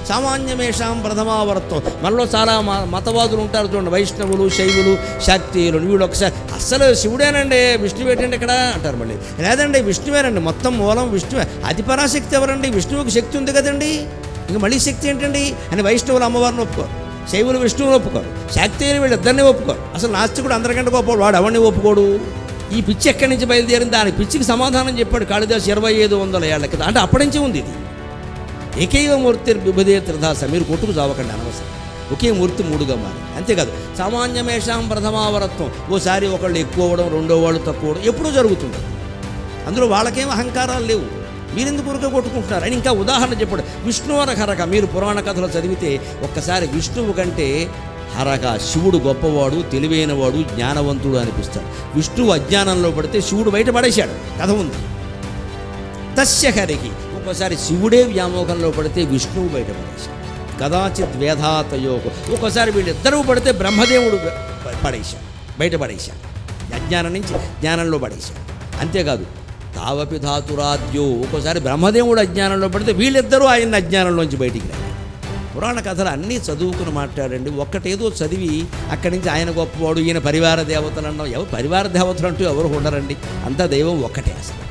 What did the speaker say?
సామాన్యమేషాం ప్రథమావర్తం. మనలో చాలా మతవాదులు ఉంటారు చూడండి, వైష్ణవులు, శైవులు, శాక్తీయులు. వీళ్ళు ఒకసారి అస్సలు శివుడేనండి, విష్ణువు ఏంటండి ఇక్కడ అంటారు. మళ్ళీ లేదండి విష్ణువేనండి, మొత్తం మూలం విష్ణువే. అతి పరాశక్తి ఎవరండి? విష్ణువుకి శక్తి ఉంది కదండి, ఇంక మళ్ళీ శక్తి ఏంటండి అని వైష్ణవులు అమ్మవారిని ఒప్పుకోరు, శైవులు విష్ణువుని ఒప్పుకోరు, శాక్తీయులు వీళ్ళిద్దరినీ ఒప్పుకోరు. అసలు నాస్తికుడు అందరికంటే గొప్పవాడు, వాడు ఎవరిని ఒప్పుకోడు. ఈ పిచ్చి ఎక్కడి నుంచి బయలుదేరింది? దాని పిచ్చికి సమాధానం చెప్పాడు కాళిదాసు 2500 ఏళ్ల కింద. అంటే అప్పటి నుంచి ఉంది ఇది. ఏకైవ మూర్తి విభదే త్రిధాస. మీరు కొట్టుకు చావకండి అనవసరం. ఒకే మూర్తి 3గా మారి. అంతేకాదు సామాన్యమేషాం ప్రథమావరత్వం. ఓసారి ఒకళ్ళు ఎక్కువ అవ్వడం, రెండో వాళ్ళు తక్కువ అవ్వడం ఎప్పుడూ జరుగుతుంది. అందులో వాళ్ళకేం అహంకారాలు లేవు. మీరెందుకు ఊరికే కొట్టుకుంటున్నారు అని ఇంకా ఉదాహరణ చెప్పాడు. విష్ణువర హరక. మీరు పురాణ కథలు చదివితే ఒక్కసారి విష్ణువు కంటే హరక శివుడు గొప్పవాడు, తెలివైనవాడు, జ్ఞానవంతుడు అనిపిస్తాడు. విష్ణువు అజ్ఞానంలో పడితే శివుడు బయట పడేశాడు, కథ ఉంది. తస్య హరికి. ఒక్కోసారి శివుడే వ్యామోహంలో పడితే విష్ణువు బయట పడేశాడు. కదాచిత్ వేధాతయోగం. ఒక్కోసారి వీళ్ళిద్దరూ పడితే బ్రహ్మదేవుడు పడేశాడు, బయట పడేశాడు. అజ్ఞానం నుంచి జ్ఞానంలో పడేశాడు. అంతేకాదు తావపి ధాతురాద్యో. ఒక్కోసారి బ్రహ్మదేవుడు అజ్ఞానంలో పడితే వీళ్ళిద్దరూ ఆయన అజ్ఞానంలోంచి బయటికి రారు. పురాణ కథలు అన్నీ చదువుకుని మాట్లాడండి. ఒక్కటేదో చదివి అక్కడి నుంచి ఆయన గొప్పవాడు, ఈయన పరివార దేవతలు అన్నాం. ఎవరు పరివార దేవతలు అంటూ ఎవరు ఉండరండి. అంతా దైవం ఒక్కటే అసలు.